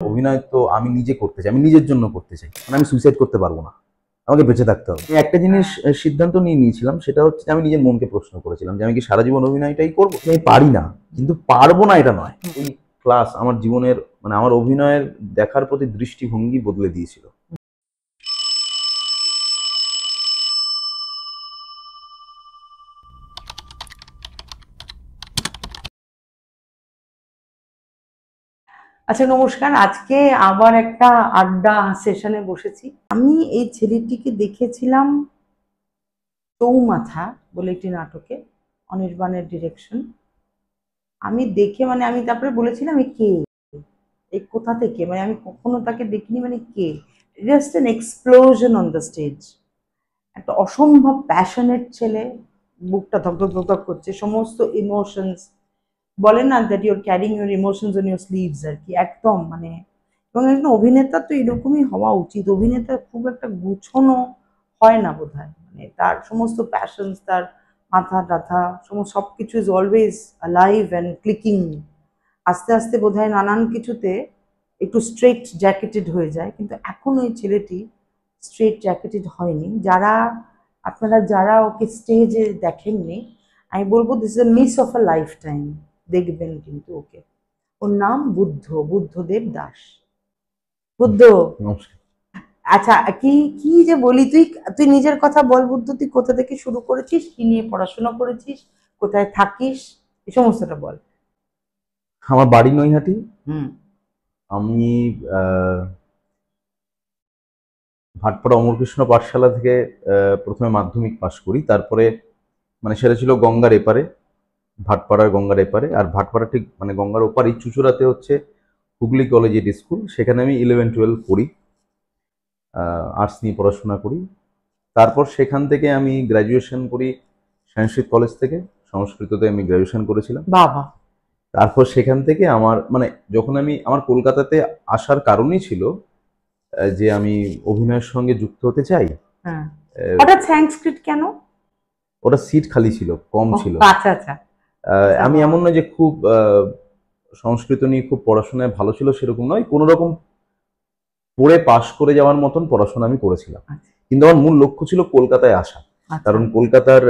অভিনয় তো আমি নিজে করতে চাই, আমি নিজের জন্য করতে চাই, মানে আমি সুইসাইড করতে পারবো না, আমাকে বেঁচে থাকতে হবে। একটা জিনিস সিদ্ধান্ত নিয়ে নিয়েছিলাম, সেটা হচ্ছে আমি নিজের মনকে প্রশ্ন করেছিলাম যে আমি কি সারা জীবন অভিনয়টাই করবো। আমি পারি না, কিন্তু পারবো না এটা নয়। ওই ক্লাস আমার জীবনের, মানে আমার অভিনয়ের দেখার প্রতি দৃষ্টিভঙ্গি বদলে দিয়েছিল। আচ্ছা, নমস্কার। আজকে আবার একটা আড্ডা সেশনে বসেছি। আমি এই ছেলেটিকে দেখেছিলাম চৌমাথা বলে একটি নাটকে, অনির্বাণের ডিরেকশন। আমি দেখে আমি তারপরে বলেছিলাম কে, এই কোথা থেকে, আমি কখনো তাকে দেখিনি, কে। Just an explosion on the stage. একটা অসম্ভব প্যাশনেট ছেলে, বুকটা ধকধক ধকধক করছে, সমস্ত ইমোশনস, বলে না that you're carrying your emotions on your sleeves, আর কি একদম এবং একজন অভিনেতা তো এরকমই হওয়া উচিত। অভিনেতা খুব একটা গুছানো হয় না বোধহয়, তার সমস্ত প্যাশনস, তার মাথা টাথা সমস্ত সবকিছু is always alive and clicking. আস্তে আস্তে বোধহয় নানান কিছুতে একটু স্ট্রেট জ্যাকেটেড হয়ে যায়, কিন্তু এখন ওই ছেলেটি স্ট্রেট জ্যাকেটেড হয়নি। যারা ওকে স্টেজে দেখেননি, আমি বলবো this is a miss of a life time. দেখবেন কিন্তু ওকে। ওর নাম বুদ্ধদেব দাস। বুদ্ধ, আচ্ছা, কি কি যে বলি, তুই নিজের কথা বল। বুদ্ধ, তুই কোথা থেকে শুরু করেছিস, কি নিয়ে পড়াশোনা করেছিস, কোথায় থাকিস, এই সমস্তটা বল। আমার বাড়ি নৈহাটি। আমি ভাটপাড়া অমরকৃষ্ণ পাঠশালা থেকে প্রথমে মাধ্যমিক পাশ করি। তারপরে সেটা ছিল গঙ্গার এপারে, ভাটপাড়ার গঙ্গার এপারে। আর ভাটপাড়া ঠিক গঙ্গার ওপারেই চুচুড়াতে হচ্ছে হুগলি কলেজিয়েট স্কুল, সেখানে আমি 11-12 পড়ি, আর্টস নিয়ে পড়াশোনা করি। তারপর সেখান থেকে আমি গ্র্যাজুয়েশন করি সংস্কৃত কলেজ থেকে, সংস্কৃততে আমি গ্র্যাজুয়েশন করেছিলাম। বাবা। তারপর সেখান থেকে আমার যখন আমার কলকাতাতে আসার কারণই ছিল যে আমি অভিনয়ের সঙ্গে যুক্ত হতে চাই। হঠাৎ সংস্কৃত কেন? ওটা সিট খালি ছিল, কম ছিল। আচ্ছা আচ্ছা। আমি এমন নয় যে খুব সংস্কৃত নিয়ে খুব পড়াশোনায় ভালো ছিল, সেরকম নয়। কোনো রকম পড়ে পাশ করে যাওয়ার মতন পড়াশোনা আমি করেছিলাম, কিন্তু আমার মূল লক্ষ্য ছিল কলকাতায় আসা। কারণ কলকাতার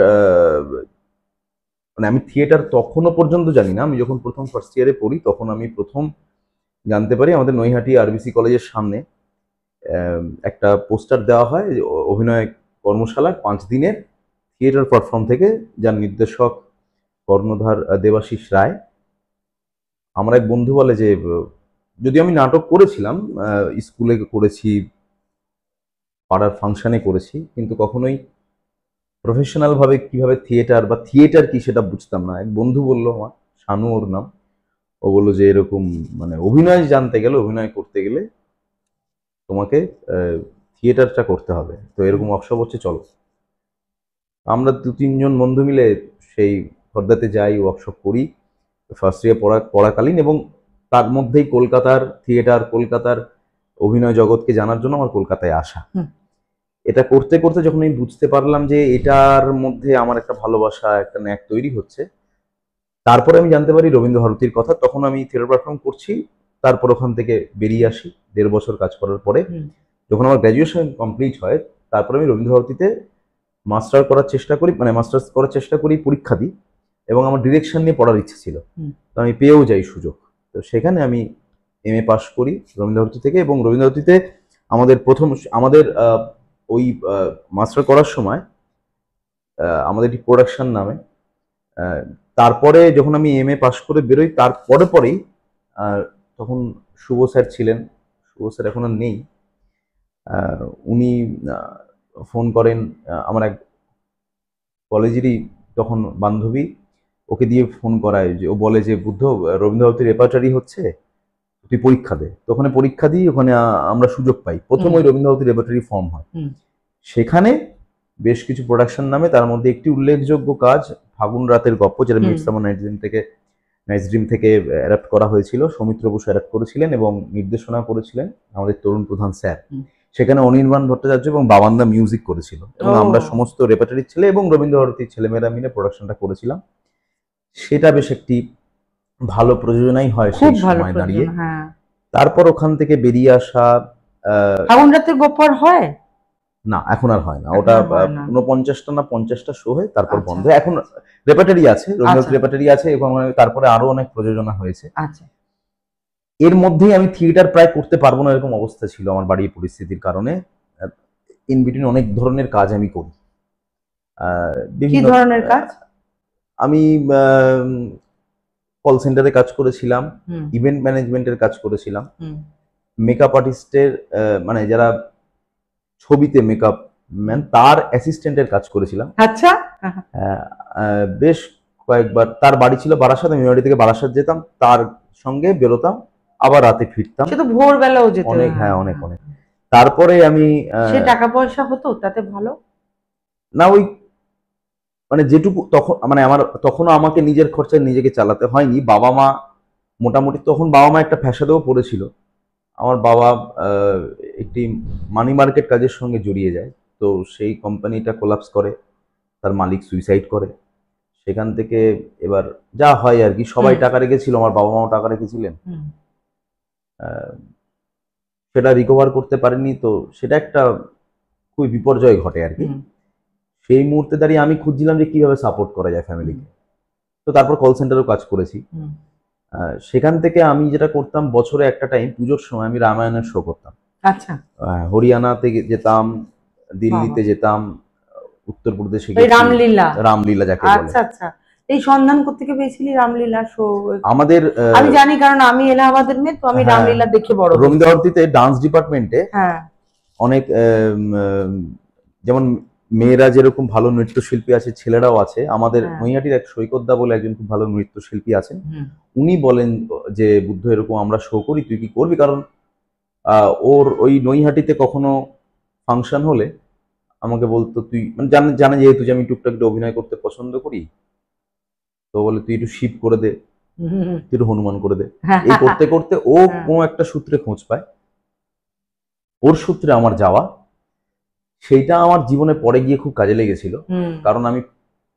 আমি থিয়েটার তখনও পর্যন্ত জানি না। আমি যখন প্রথম ফার্স্ট ইয়ারে পড়ি, তখন আমি প্রথম জানতে পারি আমাদের নৈহাটি আরবিসি কলেজের সামনে একটা পোস্টার দেওয়া হয় অভিনয় কর্মশালার 5 দিনের থিয়েটার প্ল্যাটফর্ম থেকে, যার নির্দেশক কর্ণধার দেবাশিস রায়। আমার এক বন্ধু বলে যে, যদি আমি নাটক করেছিলাম, স্কুলে করেছি, পাড়ার ফাংশনে করেছি, কিন্তু কখনোই প্রফেশনাল ভাবে কিভাবে থিয়েটার কি সেটা বুঝতাম না। এক বন্ধু বললো, আমার শানু ওর নাম, ও বললো যে এরকম অভিনয় জানতে গেলে, অভিনয় করতে গেলে তোমাকে থিয়েটারটা করতে হবে, তো এরকম ওয়ার্কশপ হচ্ছে, চলো। আমরা 2-3 জন বন্ধু মিলে সেই খর্দাতে যাই, ওয়ার্কশপ করি ফার্স্ট ইয়ার পড়াকালীন। এবং তার মধ্যেই কলকাতার থিয়েটার, কলকাতার অভিনয় জগৎকে জানার জন্য আমার কলকাতায় আসা। এটা করতে করতে যখন আমি বুঝতে পারলাম যে এটার মধ্যে আমার একটা ভালোবাসা, একটা ন্যাক তৈরি হচ্ছে, তারপরে আমি জানতে পারি রবীন্দ্র ভারতীর কথা। তখন আমি থিয়েটার পারফর্ম করছি, তারপর ওখান থেকে বেরিয়ে আসি 1.5 বছর কাজ করার পরে। যখন আমার গ্র্যাজুয়েশন কমপ্লিট হয়, তারপরে আমি রবীন্দ্র ভারতীতে মাস্টার্স করার চেষ্টা করি, পরীক্ষা দিই, এবং আমার ডিরেকশন নিয়ে পড়ার ইচ্ছে ছিল, তো আমি পেয়েও যাই সুযোগ। তো সেখানে আমি MA পাস করি রবীন্দ্র ভারতী থেকে। এবং রবীন্দ্র ভারতীতে আমাদের ওই মাস্টার করার সময় আমাদের একটি প্রোডাকশন নামে, তারপরে যখন আমি MA পাস করে বেরোই, পরেই তখন শুভ স্যার ছিলেন, শুভ স্যার এখন আর নেই। উনি ফোন করেন, আমার এক কলেজেরই তখন বান্ধবী, ওকে দিয়ে ফোন করায়, যে ও বলে যে, বুদ্ধ, রবীন্দ্র ভারতীর রেপার্টারি হচ্ছে, তুই পরীক্ষা দে। তো ওখানে পরীক্ষা দিই, ওখানে আমরা সুযোগ পাই। প্রথম ওই রবীন্দ্র ভারতীর রেপার্টারি ফর্ম হয়। সেখানে বেশ কিছু প্রোডাকশন নামে, তার মধ্যে একটি উল্লেখযোগ্য কাজ ফাগুন রাতের গপ্প, যেটা মিডসামার নাইটস ড্রিম থেকে অ্যাডাপ্ট করা হয়েছিল। সৌমিত্র বসু অ্যাডাপ্ট করেছিলেন এবং নির্দেশনা করেছিলেন আমাদের তরুণ প্রধান স্যার। সেখানে অনির্বাণ ভট্টাচার্য এবং বাবান্দা মিউজিক করেছিল, এবং আমরা সমস্ত রেপার্টারির ছেলে এবং রবীন্দ্র ভারতীর ছেলেমেয়েরা মিলে প্রোডাকশনটা করেছিলাম। সেটা বেশ একটি ভালো প্রযোজনাই হয় সেই সময় দাঁড়িয়ে। তারপর ওখান থেকে বেরিয়ে আসা। ফাগুন রাতের গপ্পর হয় না, এখন আর হয় না। এখন ওটা আর হয় না। 49টা না 50টা শো হয়, তারপর আচ্ছা, বন্ধ হয়। এখন রেপার্টারি আছে, রবীন্দ্র আচ্ছা। রেপার্টারি আছে, এবং তারপরে আরো অনেক প্রযোজনা হয়েছে। আচ্ছা, এর মধ্যেই আমি থিয়েটার প্রায় করতে পারবো না এরকম অবস্থা ছিল আমার বাড়ির পরিস্থিতির কারণে। ইন বিটুইন অনেক ধরনের কাজ আমি করি। কি বিভিন্ন ধরনের কাজ? আমি কল সেন্টারে কাজ করেছিলাম, হুম, ইভেন্ট ম্যানেজমেন্টের কাজ করেছিলাম, হুম। মেকআপ আর্টিস্টের মানে যারা ছবিতে মেকআপ ম্যান তার অ্যাসিস্ট্যান্টের কাজ করেছিলাম। আচ্ছা। বেশ কয়েকবার। তার বাড়ি ছিল বারাসাত, আমি বাড়ি থেকে বারাসাত যেতাম, তার সঙ্গে বেরোতাম, আবার রাতে ফিরতাম। সে তো ভোরবেলাও যেত। অনেক, হ্যাঁ অনেক অনেক। তারপরে আমি সে টাকা পয়সা হতো তাতে ভালো। না ওই মানে যেটুকু তখন মানে আমার তখনও আমাকে নিজের খরচায় নিজেকে চালাতে হয়নি। বাবা মা মোটামুটি, তখন বাবা মা একটা ফ্যাসাদেও পড়েছিল। আমার বাবা একটি মানি মার্কেট কাজের সঙ্গে জড়িয়ে যায়, তো সেই কোম্পানিটা কোলাপস করে, তার মালিক সুইসাইড করে। সেখান থেকে এবার যা হয় আর কি, সবাই হুম, টাকা রেখেছিল, আমার বাবা মাও টাকা রেখেছিলেন, হুম, আহ, সেটা রিকভার করতে পারেনি। তো সেটা একটা খুবই বিপর্যয় ঘটে আর কি। হুম, সেই মুহূর্তে দাঁড়িয়ে আমি খুঁজছিলাম যে কিভাবে সাপোর্ট করা যায় ফ্যামিলিকে। তো তারপর কল সেন্টারেও কাজ করেছি। হুম। সেখান থেকে আমি যেটা করতাম, বছরে একটা টাইম পুজোর সময় আমি রামায়ণের শো করতাম। আচ্ছা, হরিয়ানাতে যেতাম, বাবা। দিল্লিতে যেতাম, উত্তরপ্রদেশে ওই গেছি। রামলীলা। রামলীলা যাকে বলে। আচ্ছা, আচ্ছা। এই সন্ধান কোত্থেকে পেয়েছিলি রামলীলা শো? আমাদের আমি জানি, কারণ আমি এলাহাবাদের মেয়ে, তো আমি হ্যাঁ, রামলীলা দেখে বড় হয়েছি। রবীন্দ্রভারতীতে ডান্স ডিপার্টমেন্টে হ্যাঁ, অনেক যেমন মেয়েরা যেরকম ভালো নৃত্যশিল্পী আছে, ছেলেরাও আছে। আমাদের হ্যাঁ। নৈহাটির এক সৈকতদা বলে একজন খুব ভালো নৃত্যশিল্পী আছেন। হুম, উনি বলেন যে বুদ্ধ এরকম আমরা শো করি, তুই কি করবি? কারণ ওর ওই নৈহাটিতে কখনো ফাংশন হলে আমাকে বলতো, তুই মানে জানে জানে যেহেতু যে আমি টুকটাক একটু অভিনয় করতে পছন্দ করি, তো বলে তুই একটু শিব করে দে, হুম, হুম, হুম। তুই একটু হনুমান করে দে। এই করতে করতে ও হ্যাঁ। কোনো একটা সূত্রে খোঁজ পায়, ওর সূত্রে আমার যাওয়া। সেইটা আমার জীবনে পরে গিয়ে খুব কাজে লেগেছিল। হুম। কারণ আমি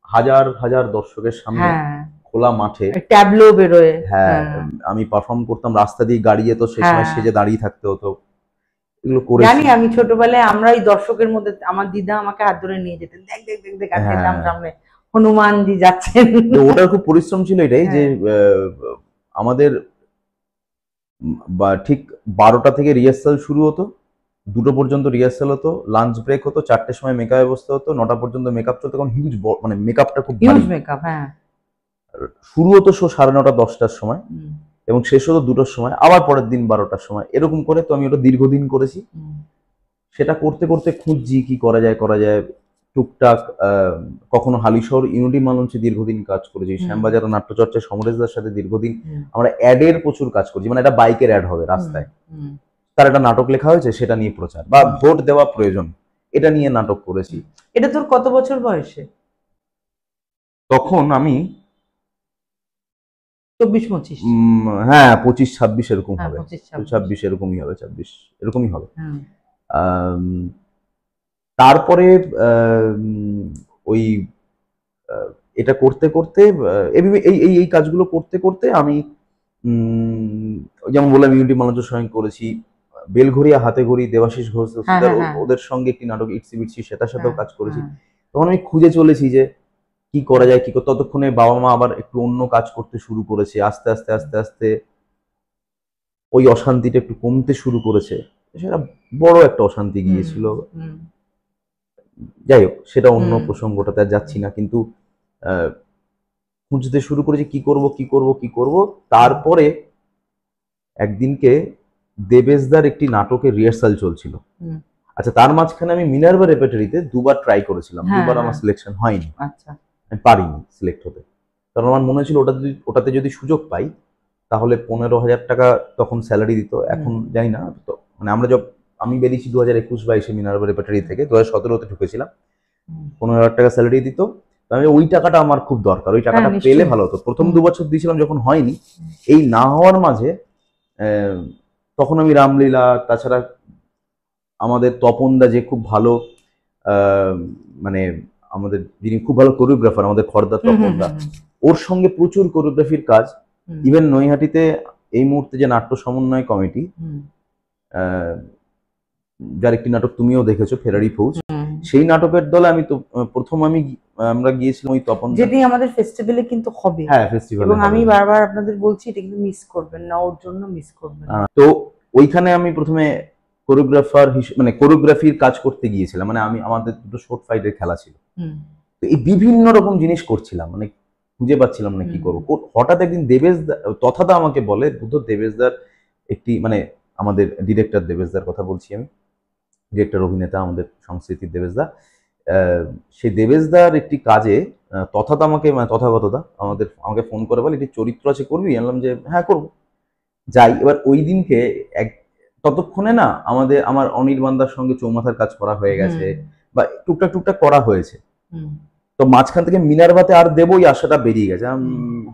হাজার হাজার দর্শকের সামনে হ্যাঁ, খোলা মাঠে, ট্যাবলো বেরোয়। হ্যাঁ, হ্যাঁ, আমি পারফর্ম করতাম। রাস্তা দিয়ে গাড়ি যেত, সেই সময় হ্যাঁ। সেজে দাঁড়িয়ে থাকতে হতো। এগুলো করেছি। জানি, আমি ছোটবেলায় আমরা এই দর্শকের মধ্যে আমার দিদা আমাকে হাত ধরে নিয়ে যেতেন, দেখ দেখ দেখ দেখ, আর হ্যাঁ, যেতাম সামনে হনুমানজি যাচ্ছেন। তো ওটার খুব পরিশ্রম ছিল এটাই যে হ্যাঁ। আমাদের বা ঠিক 12টা থেকে রিহার্সাল শুরু হতো, 2টো পর্যন্ত রিহার্সাল হতো, লাঞ্চ ব্রেক হতো, 4টের সময় মেকআপ ব্যবস্থা হতো, 9টা পর্যন্ত মেকআপ চলতো। কারণ হিউজ, মানে মেকআপটা খুব হিউজ ভারী। মেকআপ। হ্যাঁ। শুরু হতো শো 9:30 10টার সময়, হুম, এবং শেষ হতো 2টোর সময়, আবার পরের দিন 12টার সময়, এরকম করে। তো আমি ওটা দীর্ঘদিন করেছি। হুম, সেটা করতে করতে খুঁজছি কি করা যায় টুকটাক। কখনো হালিশহর ইউনিটি মঞ্চে দীর্ঘদিন কাজ করেছি, হুম, শ্যামবাজার নাট্যচর্চায় সমরেশদার সাথে দীর্ঘদিন হুম, আমরা অ্যাডের প্রচুর কাজ করছি। মানে একটা বাইকের অ্যাড হবে রাস্তায়, হুম, তার একটা নাটক লেখা হয়েছে, সেটা নিয়ে প্রচার, বা ভোট দেওয়া প্রয়োজন, এটা নিয়ে নাটক করেছি। এটা তোর কত বছর বয়সে? তখন আমি 24-25? হ্যাঁ 25-26 এরকম হ্যাঁ, হবে। 25-26। 26 এরকমই হবে, 26 এরকমই হবে। হুম, আম, তারপরে ওই এটা করতে করতে এই এই এই কাজগুলো করতে করতে আমি যেমন বললাম ইউনিটি মঞ্চের সঙ্গে করেছি, বেলঘড়িয়া হাতে ঘড়ি, দেবাশিস ঘোষ হ্যাঁ, দস্তিদার, হ্যাঁ, হ্যাঁ, ওদের সঙ্গে একটি নাটক ইটসি বিটসি, সেটার সাথেও হ্যাঁ, কাজ করেছি। হ্যাঁ, তখন আমি খুঁজে চলেছি যে কি করা যায়, কি ততক্ষণে বাবা মা আবার একটু অন্য কাজ করতে শুরু করেছে। আস্তে আস্তে আস্তে আস্তে ওই অশান্তিটা একটু কমতে শুরু করেছে। সেটা বড় একটা অশান্তি গিয়েছিল। হুম, যাই হোক, সেটা অন্য হুম, প্রসঙ্গটাতে আর যাচ্ছি না। কিন্তু আহ, খুঁজতে শুরু করেছি কি করব কি করব কি করব। তারপরে একদিনকে দেবেশদার একটি নাটকের রিহার্সাল চলছিল। হুম। আচ্ছা, তার মাঝখানে আমি মিনার্ভা রেপার্টরিতে 2বার ট্রাই করেছিলাম, হ্যাঁ, 2বার আমার হ্যাঁ। সিলেকশন হয়নি, আচ্ছা। আমি পারিনি সিলেক্ট হতে। কারণ আমার মনে হয়েছিল ওটাতে যদি সুযোগ পাই তাহলে 15,000 টাকা তখন স্যালারি দিত। এখন জানি না তো, মানে আমি বেরিয়েছি 2021-22 মিনার্ভা রেপার্টরি থেকে, 2017-তে ঢুকেছিলাম। 15,000 টাকা স্যালারি দিত। তো আমি ওই টাকাটা আমার খুব দরকার, ওই টাকাটা নিশ্চয়ই। পেলে ভালো হতো। প্রথম 2 বছর দিয়েছিলাম, যখন হয়নি, এই না হওয়ার মাঝে আহ, তখন আমি রামলীলা, তাছাড়া আমাদের তপনদা যে খুব ভালো আহ, মানে আমাদের যিনি খুব ভালো কোরিওগ্রাফার, আমাদের খর্দার তপনদা, ওর সঙ্গে প্রচুর কোরিওগ্রাফির কাজ। ইভেন নৈহাটিতে এই মুহূর্তে যে নাট্য সমন্বয় কমিটি, যার একটি নাটক তুমিও দেখেছো, ফেরারি ফৌজ, সেই নাটকের দলে আমি তো প্রথম আমরা গিয়েছিলাম ওই তপন, যেটি আমাদের ফেস্টিভ্যালে কিন্তু হবে। হ্যাঁ ফেস্টিভ্যাল, এবং আমি বারবার আপনাদের বলছি এটা কিন্তু মিস করবেন না, ওর জন্য মিস করবেন না। তো ওইখানে আমি প্রথমে কোরিওগ্রাফার মানে কোরিওগ্রাফির কাজ করতে গিয়েছিলাম, মানে আমাদের দুটো শর্ট ফাইটের খেলা ছিল। তো এই বিভিন্ন রকম জিনিস করছিলাম, মানে খুঁজে পাচ্ছিলাম না কি করবো। হঠাৎ একদিন দেবেশ তথাদা আমাকে বলে, বুদ্ধ দেবেশদার একটি, মানে আমাদের ডিরেক্টর দেবেশদার কথা বলছি আমি, ডিরেক্টর অভিনেতা আমাদের সংস্কৃতির দেবেশদা, সেই দেবেশদার একটি কাজে তথাদা আমাকে, মানে তথাগতদা আমাকে ফোন করে বলে, একটি চরিত্র আছে, করবি? বললাম যে হ্যাঁ করবো, যাই। এবার ওই দিনকে ততক্ষণে না আমার অনির্বাণদার সঙ্গে চৌমাথার কাজ করা হয়ে গেছে, বা টুকটাক টুকটাক করা হয়েছে। তো মাঝখান থেকে মিনার্ভাতে আর দেবো এই আশাটা বেরিয়ে গেছে,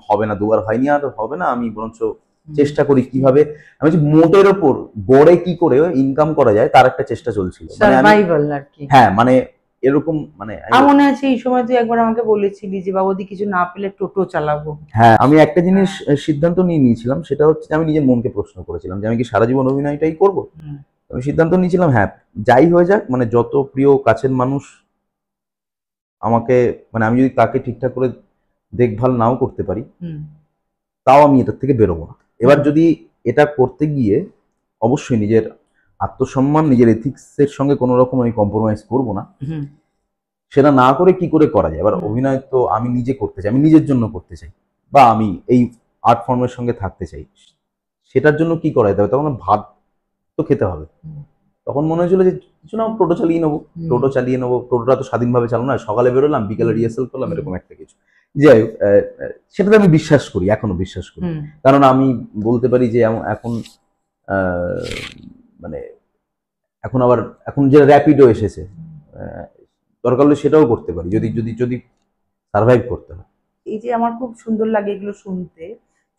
হবে না, দুবার হয়নি, আর হবে না, আমি বরঞ্চ চেষ্টা করি কিভাবে আমি মোটের ওপর গড়ে কি করে ইনকাম করা যায় তার একটা চেষ্টা চলছিল, হ্যাঁ মানে এরকম, মানে মনে আছে এই সময় তুই একবার আমাকে বলেছিলি যে বাবুদি কিছু না পেলে টোটো চালাবো। হ্যাঁ, আমি একটা জিনিস সিদ্ধান্ত নিয়ে নিয়েছিলাম, সেটা হচ্ছে আমি নিজের মনকে প্রশ্ন করেছিলাম যে আমি কি সারা জীবন অভিনয়টাই করবো। আমি সিদ্ধান্ত নিয়েছিলাম হ্যাঁ যাই হয়ে যাক, মানে যত প্রিয় কাছের মানুষ আমাকে, মানে আমি যদি তাকে ঠিকঠাক করে দেখভাল নাও করতে পারি, তাও আমি এটার থেকে বেরোবো না। এবার যদি এটা করতে গিয়ে অবশ্যই নিজের আত্মসম্মান, নিজের এথিক্সের সঙ্গে কোনো রকম আমি কম্প্রোমাইজ করবো না, সেটা না করে কি করে করা যায়। এবার অভিনয় তো আমি নিজে করতে চাই, আমি নিজের জন্য করতে চাই, বা আমি এই আর্ট ফর্মের সঙ্গে থাকতে চাই, সেটার জন্য কি করা যেতে হবে? তখন ভাত তো খেতে হবে। তখন মনে হয়েছিল যে কিছু না, টোটো চালিয়ে নেবো। টোটোটা তো স্বাধীনভাবে চালানো হয়, সকালে বেরোলাম, বিকেলে রিহার্সাল করলাম, এরকম একটা কিছু। যাই হোক, সেটাতে আমি বিশ্বাস করি, এখনো বিশ্বাস করি, কারণ আমি বলতে পারি যে এখন মানে এখন যে র্যাপিডো এসেছে, দরকার হলে সেটাও করতে পারি, যদি সার্ভাইভ করতে হয়। এই যে আমার খুব সুন্দর লাগে এগুলো শুনতে,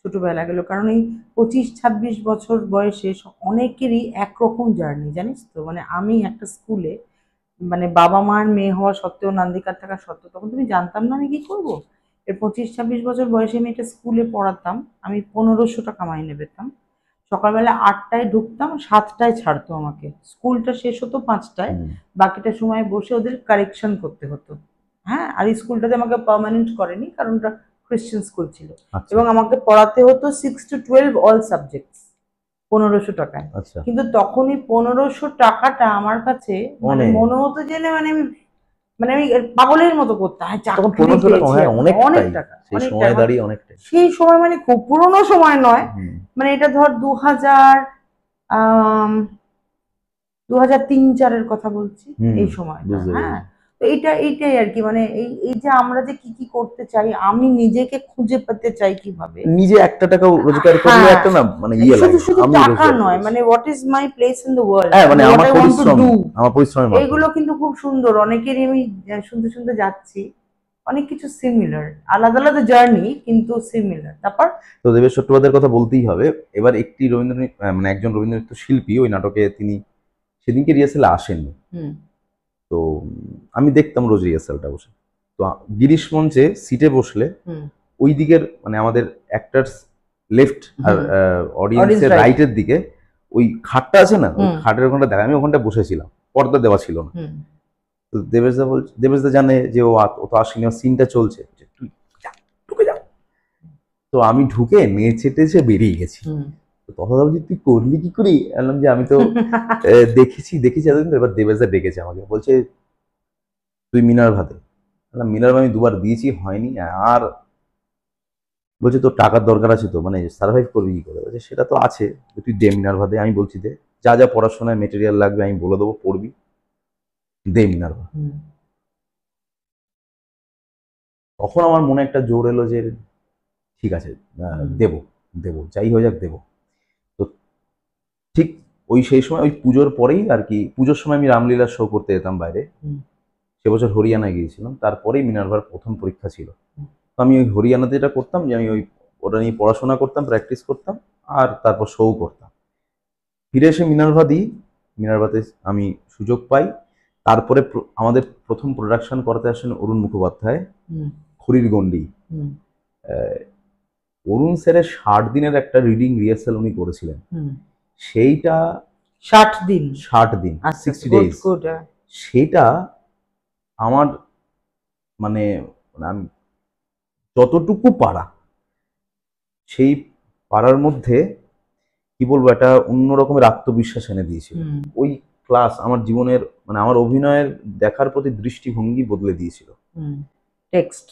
ছোটবেলা গেল, কারণ এই 25-26 বছর বয়সে অনেকেরই একরকম জার্নি, জানিস তো। মানে আমি একটা স্কুলে, মানে বাবা মার মেয়ে হওয়া সত্ত্বেও, নান্দিকার থাকা সত্ত্বেও, তখন তুমি জানতাম না আমি কি করবো। এর 25-26 বছর বয়সে আমি একটা স্কুলে পড়াতাম, আমি 1500 টাকা মাইনে পেতাম। সকালবেলা 8টায় ঢুকতাম, 7টায় ছাড়তো আমাকে, স্কুলটা শেষ হতো 5টায়, বাকিটা সময় বসে ওদের কারেকশন করতে হতো। হ্যাঁ, আর এই স্কুলটাতে আমাকে পার্মানেন্ট করেনি, কারণ ওটা খ্রিস্টান স্কুল ছিল, এবং আমাকে পড়াতে হতো 6 to 12 অল সাবজেক্টস 1500 টাকায়। কিন্তু তখনই 1500 টাকাটা আমার কাছে মানে মনে হতো যে মানে আমি পাগলের মতো করতাম। অনেক টাকা সেই সময়, মানে খুব পুরোনো সময় নয়, মানে এটা ধর 2003-4 কথা বলছি, এই সময়। হ্যাঁ, তো এইটাই আর কি, মানে এই যে আমরা যে কি করতে চাই, আমি নিজেকে খুঁজে পেতে চাই কিভাবে, নিজে একটা টাকা রোজগার করলে একটা না, মানে শুধু টাকা নয়, মানে what is my place in the world, মানে আমার পরিশ্রম, এগুলো কিন্তু খুব সুন্দর। অনেকেরই আমি শুনতে যাচ্ছি, অনেক কিছু সিমিলার, আলাদা আলাদা জার্নি কিন্তু সিমিলার। তারপর তো দেবেশ চট্টোপাধ্যায়ের কথা বলতেই হবে। এবার একটি মানে একজন রবীন্দ্রনৃত্য শিল্পী ওই নাটকে, তিনি সেদিনকে রিহার্সালে আসেননি। তো আমি দেখতাম রোজ রিহার্সালটা বসে। তো গিরিশ মঞ্চে সিটে বসলে ওই দিকের, মানে আমাদের অ্যাক্টার্স লেফট আর অডিয়েন্সের রাইটের দিকে ওই খাটটা আছে না, ওই খাটের ওখানটা দেখা, আমি ওখানটা বসেছিলাম, পর্দা দেওয়া ছিল না। তো দেবেশদা জানে যে ও তো আসেনি, সিনটা চলছে, ঢুকে যাও। তো আমি ঢুকে নেচে টেচে বেরিয়ে গেছি। তখন ভাবছি তুই করলি কি করি? বললাম যে আমি তো দেখেছি এতদিন। এবার দেবেশদা ডেকেছে আমাকে, বলছে তুই মিনার্ভাতে। মিনার্ভা আমি 2বার দিয়েছি, হয়নি। আর বলছে তোর টাকার দরকার আছে তো, মানে সার্ভাইভ করবি কি করে? বলছে সেটা তো আছে, তুই দে মিনার্ভা দে। আমি বলছি দে, যা যা পড়াশোনায় মেটেরিয়াল লাগবে আমি বলে দেবো, পড়বি, দে মিনার্ভা। তখন আমার মনে একটা জোর এলো যে ঠিক আছে, দেবো, যাই হয়ে যাক দেবো। তো ঠিক সেই সময়, ওই পুজোর পরেই আর কি, পুজোর সময় আমি রামলীলার শো করতে যেতাম বাইরে। সে বছর হরিয়ানায় গিয়েছিলাম, তারপরেই মিনার্ভার প্রথম পরীক্ষা ছিল। তো আমি ওই হরিয়ানাতে যেটা করতাম যে আমি ওটা নিয়ে পড়াশোনা করতাম, প্র্যাকটিস করতাম, আর তারপর শো করতাম। ফিরে এসে মিনার্ভাতে আমি সুযোগ পাই। তারপরে আমাদের প্রথম প্রোডাকশন করাতে আসেন অরুণ মুখোপাধ্যায়, খড়ির গন্ডি। অরুণ স্যারের 60 দিনের একটা রিডিং রিহার্সাল উনি করেছিলেন, সেইটা 60 দিন 60 দিন, আচ্ছা 60 ডেজ, গুড। সেটা আমার মানে আমি যতটুকু পারা, সেই পারার মধ্যে কি বলবো, একটা অন্য রকমের আত্মবিশ্বাস এনে দিয়েছিল। ওই ক্লাস আমার জীবনের মানে আমার অভিনয়ের দেখার প্রতি দৃষ্টিভঙ্গি বদলে দিয়েছিল। টেক্সট,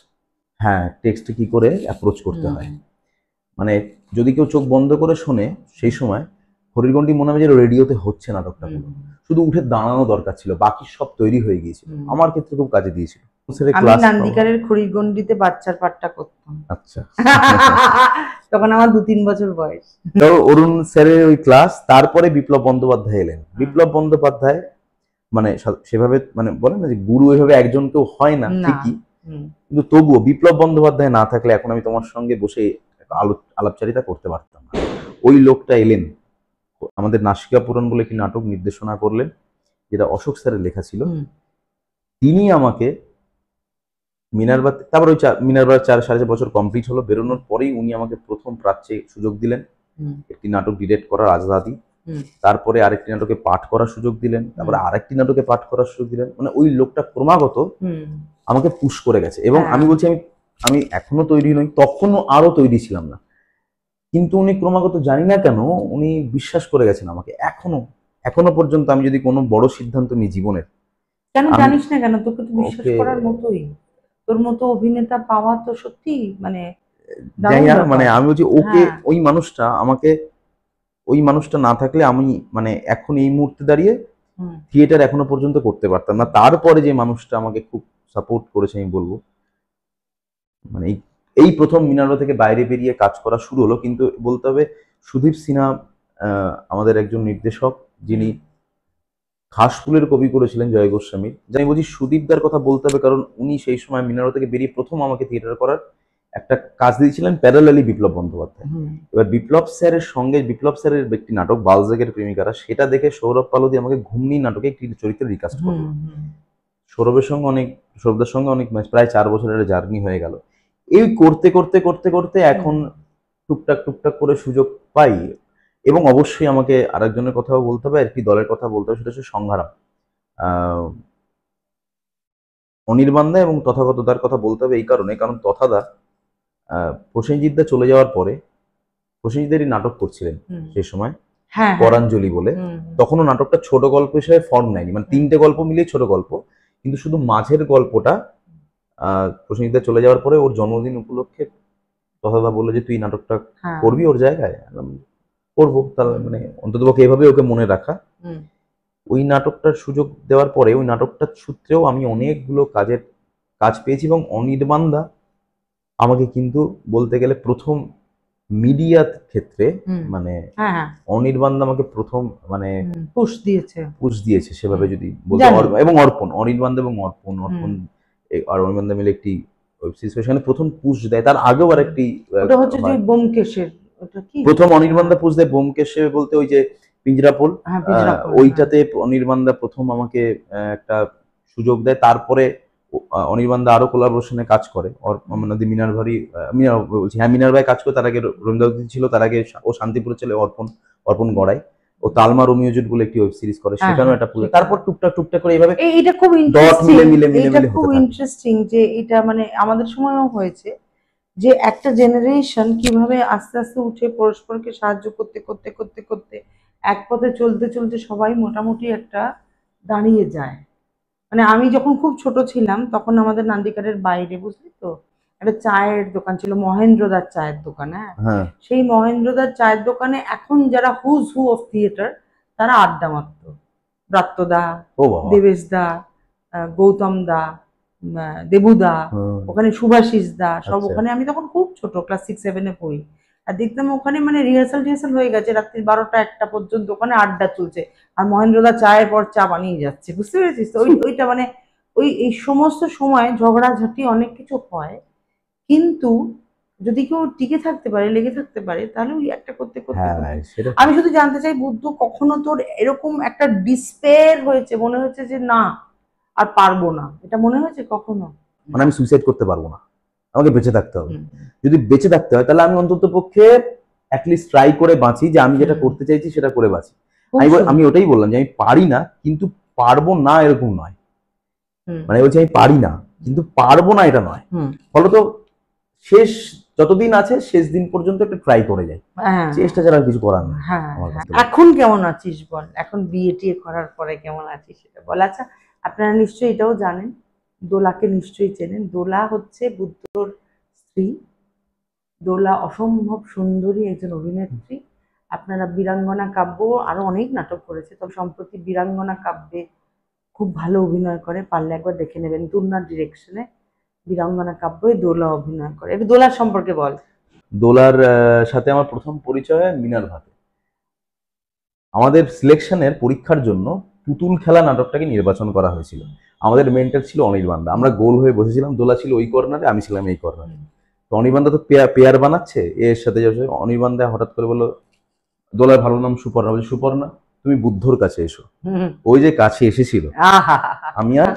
হ্যাঁ, টেক্সটে কি করে অ্যাপ্রোচ করতে হয়, মানে যদি কেউ চোখ বন্ধ করে শোনে সেই সময় হরিগন্ডি মনে হবে যে রেডিওতে হচ্ছে নাটকটা, শুধু উঠে দাঁড়ানো দরকার ছিল, বাকি সব তৈরি হয়ে গিয়েছিল। আমার ক্ষেত্রে খুব কাজে দিয়েছিল। আমি নান্দিকারের খড়িগন্ডিতে বাচ্চার পাঠটা করতাম। আচ্ছা তখন আমার 2-3 বছর বয়স। তো অরুণ স্যারের ওই ক্লাস, তারপরে বিপ্লব বন্দ্যোপাধ্যায় এলেন। বিপ্লব বন্দ্যোপাধ্যায় মানে সেভাবে মানে বলে না যে গুরু ওইভাবে একজন কেউ হয় না ঠিকই, কিন্তু তবুও বিপ্লব বন্দ্যোপাধ্যায় না থাকলে এখন আমি তোমার সঙ্গে বসে আলাপচারিতা করতে পারতাম না। ওই লোকটা এলেন, আমাদের নাসিকা পুরাণ বলে একটি নাটক নির্দেশনা করলেন, যেটা অশোক স্যারের লেখা ছিল। তিনি আমাকে মিনারবা, তারপর ওই মিনারবার 4-4.5 বছর কমপ্লিট হলো, বেরোনোর পরেই উনি আমাকে প্রথম প্রাচ্যে সুযোগ দিলেন একটি নাটক ডিরেক্ট করার, আজাদি। তারপরে আরেকটি নাটকে পাঠ করার সুযোগ দিলেন, তারপরে আরেকটি নাটকে পাঠ করার সুযোগ দিলেন। মানে ওই লোকটা ক্রমাগত আমাকে পুশ করে গেছে, এবং আমি বলছি আমি এখনো তৈরি নই, তখনও আরো তৈরি ছিলাম না, কিন্তু উনি ক্রমাগত জানি না কেন উনি বিশ্বাস করে গেছেন আমাকে। এখনো পর্যন্ত আমি যদি কোনো বড় সিদ্ধান্ত নিই জীবনের, কেন জানিস না কেন, তোকে তো বিশ্বাস করার মতোই, তোর মতো অভিনেতা পাওয়া তো সত্যি মানে জানি না, মানে আমি বলছি ওকে, ওই মানুষটা আমাকে, ওই মানুষটা না থাকলে আমি মানে এখন এই মুহূর্তে দাঁড়িয়ে থিয়েটার এখনো পর্যন্ত করতে পারতাম না। তারপরে যে মানুষটা আমাকে খুব সাপোর্ট করেছে আমি বলবো, মানে এই প্রথম মিনারবা থেকে বাইরে বেরিয়ে কাজ করা শুরু হলো। কিন্তু বলতে হবে সুদীপ সিনহা আমাদের একজন নির্দেশক, যিনি ঘাসফুলের কবি করেছিলেন জয় গোস্বামীর। জানি বলছি সুদীপদার কথা বলতে হবে, কারণ উনি সেই সময় মিনারবা থেকে বেরিয়ে প্রথম আমাকে থিয়েটার করার একটা কাজ দিয়েছিলেন, প্যারালালি বিপ্লব বন্দ্যোপাধ্যায়। এবার বিপ্লব স্যারের সঙ্গে, বিপ্লব স্যারের একটি নাটক বালজাগের প্রেমিকারা, সেটা দেখে সৌরভ পালোদি আমাকে ঘুমনি নাটকে একটি চরিত্রে রিকাস্ট করলো। সৌরভের সঙ্গে সৌরভদার সঙ্গে অনেক প্রায় 4 বছরের জার্নি হয়ে গেল। এই করতে করতে করতে করতে এখন টুকটাক টুকটাক করে সুযোগ পাই। এবং অবশ্যই আমাকে আরেকজনের কথাও বলতে হবে, একটি দলের কথা বলতে হবে, সেটা হচ্ছে সংগ্রাম। অনির্বাণদা এবং তথাগতদার কথা বলতে হবে এই কারণে, কারণ তথাদা প্রসেনজিৎদা চলে যাওয়ার পরে প্রসেনজিৎদারই নাটক করছিলেন সেই সময়, পরাঞ্জলি বলে। তখনও নাটকটা ছোট গল্প হিসেবে ফর্ম নেয়নি, মানে 3টে গল্প মিলিয়ে ছোট গল্প, কিন্তু শুধু মাঝের গল্পটা প্রসেনজিৎদা চলে যাওয়ার পরে ওর জন্মদিন উপলক্ষে তথাদা বললো যে তুই নাটকটা করবি ওর জায়গায়। করবো, তাহলে মানে অন্ততপক্ষে এভাবে ওকে মনে রাখা। ওই নাটকটার সুযোগ দেওয়ার পরে ওই নাটকটার সূত্রেও আমি অনেকগুলো কাজ পেয়েছি, এবং অনির্বাণদা আমাকে কিন্তু বলতে গেলে প্রথম মিডিয়া ক্ষেত্রে মানে অনির্বাণদা আমাকে প্রথম মানে পুশ দিয়েছে সেভাবে যদি বলতে, এবং অনির্বাণদা এবং অর্পণ আর অনির্বাণদা মিলে একটি ওয়েব সিরিজ সেখানে প্রথম পুশ দেয়। তার আগেও আর একটি প্রথম অনির্বাণদা পুশ দেয় ব্যোমকেশে বলতে ওই যে পিঞ্জরাপোল, ওইটাতে অনির্বাণদা প্রথম আমাকে একটা সুযোগ দেয়। তারপরে অনির্বাণদা আরো কোলাবোরেশনে কাজ করে, মিনার ভাই কাজ করে। তার আগে রবীন্দ্রনাথ ছিল, তার আগে ও শান্তিপুরে ছিল অর্পণ গড়াই, ও তালমা রোমিও জুট বলে একটি ওয়েব সিরিজ করে, সেখানেও একটা পুরো। তারপর টুকটাক টুকটাক করে এইভাবে এটা খুব ইন্টারেস্টিং যে এটা মানে আমাদের সময়ও হয়েছে যে একটা জেনারেশন কিভাবে আস্তে আস্তে উঠে পরস্পরকে সাহায্য করতে করতে করতে করতে এক পথে চলতে চলতে সবাই মোটামুটি একটা দাঁড়িয়ে যায়। মানে আমি যখন খুব ছোট ছিলাম তখন আমাদের নান্দিকারের বাইরে, বুঝলি তো, একটা চায়ের দোকান ছিল, মহেন্দ্রদার চায়ের দোকান। হ্যাঁ, সেই মহেন্দ্রদার চায়ের দোকানে এখন যারা হুজ হু অফ থিয়েটার তারা আড্ডা মারত। ব্রাত্যদা, দেবেশদা, গৌতম দা, দেবুদা, ওখানে সুভাষিস দা, সব ওখানে। আমি তখন খুব ছোট, ক্লাস 6-7 পড়ি, আর দেখতাম ওখানে মানে রিহার্সাল হয়ে গেছে, রাত্রি 12টা-1টা পর্যন্ত ওখানে আড্ডা চলছে, আর মহেন্দ্রদা চায়ের পর চা বানিয়ে যাচ্ছে, বুঝতে পেরেছিস তো? ওইটা মানে এই সমস্ত সময় ঝগড়াঝাটি অনেক কিছু হয়, কিন্তু যদি কেউ টিকে থাকতে পারে, লেগে থাকতে পারে, তাহলে ওই একটা করতে করতে। আমি শুধু জানতে চাই বুদ্ধ, কখনো তোর এরকম একটা ডিসপেয়ার হয়েছে, মনে হয়েছে যে না আর পারবো না, এটা মনে হয়েছে কখনো? মানে আমি সুইসাইড করতে পারবো না, আমাকে বেঁচে থাকতে হবে। হুম, যদি বেঁচে থাকতে হয় তাহলে আমি অন্তত পক্ষে অ্যাটলিস্ট ট্রাই করে বাঁচি, যে আমি যেটা হুম। করতে চাইছি সেটা করে বাঁচি। খুব আমি সুন্দর। আমি ওটাই বললাম যে আমি পারি না কিন্তু পারবো না এরকম নয়, হুম, মানে বলছি আমি পারি না কিন্তু পারবো না এটা নয়। হুম, ফলত শেষ যতদিন আছে শেষ দিন পর্যন্ত একটা ট্রাই করে যাই, হ্যাঁ, চেষ্টা ছাড়া আর কিছু করার নেই হ্যাঁ, আমার হ্যাঁ। কাছে। এখন কেমন আছিস বল, এখন বিয়ে টিয়ে করার পরে কেমন আছিস সেটা বল। আচ্ছা, আপনারা নিশ্চয়ই এটাও জানেন, দোলাকে নিশ্চয়ই চেনেন। দোলা হচ্ছে বুদ্ধর স্ত্রী। দোলা অসম্ভব সুন্দরী একজন অভিনেত্রী। আপনারা বীরাঙ্গনা কাব্য আরো অনেক নাটক করেছে, তবে সম্প্রতি বীরাঙ্গনা কাব্যে খুব ভালো অভিনয় করে, পারলে একবার দেখে নেবেন। দুর্নার ডিরেকশনে বীরাঙ্গনা কাব্যে দোলা অভিনয় করে। একটু দোলার সম্পর্কে বল। দোলার সাথে আমার প্রথম পরিচয় হয় মিনার ভাতে। আমাদের সিলেকশনের পরীক্ষার জন্য পুতুল খেলা নাটকটাকে নির্বাচন করা হয়েছিল। আমাদের মেন্টর ছিল অনির্বাণদা। আমরা গোল হয়ে বসেছিলাম, দোলা ছিল ওই কর্নারে, আমি ছিলাম এই কর্নারে। তো অনির্বাণদা তো পেয়ার বানাচ্ছে, এর সাথে যাচ্ছে। অনির্বাণদা হঠাৎ করে বললো, দোলার ভালো নাম সুপর্ণা, বলছে সুপর্ণা তুমি বুদ্ধর কাছে এসো। হুম। ওই যে কাছে এসেছিল, আহা, আমি আর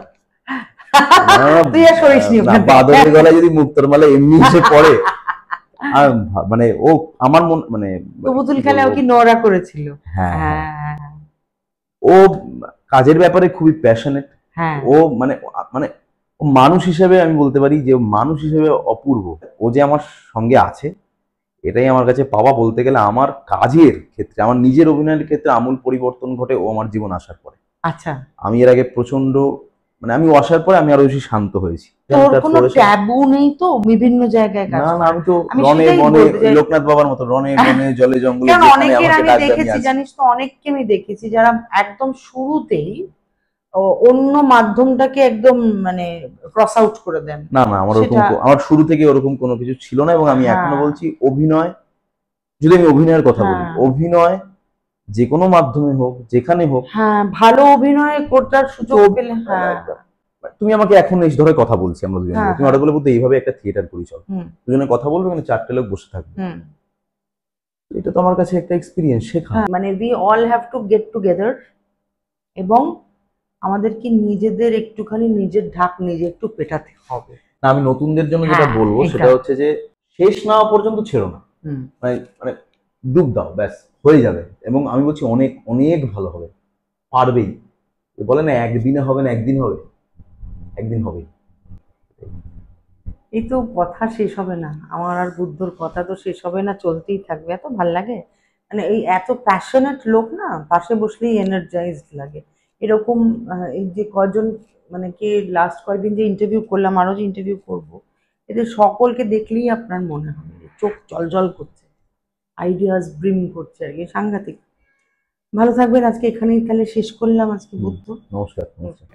তুই আর সরিসনি না, ওখানে। বাদরের গলায় যদি মুক্তোর মালা এমনি এসে পড়ে, আর মানে ও আমার মন মানে তো পুতুল কি খেলাও বলবো, কি নোরা করেছিল? হ্যাঁ হ্যাঁ, হ্যাঁ, ও কাজের ব্যাপারে খুবই প্যাশনেট। হ্যাঁ, ও মানে মানে ও মানুষ হিসেবে আমি বলতে পারি যে ও মানুষ হিসেবে অপূর্ব। ও যে আমার সঙ্গে আছে এটাই আমার কাছে পাওয়া। বলতে গেলে আমার কাজের ক্ষেত্রে, আমার নিজের অভিনয়ের ক্ষেত্রে আমূল পরিবর্তন ঘটে ও আমার জীবন আসার পরে। আচ্ছা। আমি এর আগে প্রচন্ড মানে আমি ও আসার পরে আমি আরো বেশি শান্ত হয়েছি। তোর কোনো ট্যাবু নেই তো বিভিন্ন জায়গায় কাজ না না, করার? আমি তো আমি রনে সেটাই বনে বলতে চাই। লোকনাথ বাবার মতো রনে বনে জলে জঙ্গলে কারণ যেখানে অনেকের আমাকে আমি ডাকবে আমি দেখেছি, আসি। জানিস তো, অনেককে আমি দেখেছি যারা একদম শুরুতেই অন্য মাধ্যমটাকে একদম মানে ক্রস আউট করে দেন। না না, আমার ওরকম সেটা আমার শুরু থেকে ওরকম কোনো কিছু ছিল না। এবং আমি এখনো হ্যাঁ, বলছি, অভিনয়, যদি আমি অভিনয়ের কথা বলি, হ্যাঁ, অভিনয় যে কোনো মাধ্যমে হোক, যেখানে হোক, হ্যাঁ, ভালো অভিনয় করার সুযোগ তো পেলে, হ্যাঁ, তুমি আমাকে এখন এই ধরে কথা বলছি আমরা দুজন, হ্যাঁ, তুমি হ্যাঁ, হঠাৎ বলে বলতে এইভাবে একটা থিয়েটার করি চল, হুম, দুজনে কথা বলবো, এখানে 4টে লোক বসে থাকবে, হুম, এটা তো আমার কাছে একটা এক্সপিরিয়েন্স, শেখা। হ্যাঁ, মানে we all have to get together, এবং আমাদেরকে নিজেদের একটুখানি নিজের ঢাক নিজে একটু পেটাতে হবে। না, আমি নতুনদের জন্য যেটা হ্যাঁ, বলবো এটা। সেটা হচ্ছে যে শেষ না হওয়া পর্যন্ত ছেড়ো না। হুম। মানে মানে ডুব দাও, ব্যাস হয়ে যাবে। এবং আমি বলছি অনেক অনেক ভালো হবে, পারবেই। বলে না একদিনে হবে না, একদিন হবে, একদিন হবেই। এই তো কথা শেষ হবে না, আমার আর বুদ্ধর কথা তো শেষ হবে না, চলতেই থাকবে। এত ভাল লাগে, মানে এই এত প্যাশনেট লোক না, পাশে বসলেই এনার্জাইজড লাগে। এরকম এই যে কজন, মানে কে লাস্ট কয়েকদিন যে ইন্টারভিউ করলাম, আরো যে ইন্টারভিউ করব, এদের সকলকে দেখলেই আপনার মনে হবে যে চোখ জলজল করছে, আইডিয়াস ব্রিম করছে আর কি, সাংঘাতিক। ভালো থাকবেন। আজকে এখানেই তাহলে শেষ করলাম আজকে বুদ্ধ। নমস্কার, নমস্কার।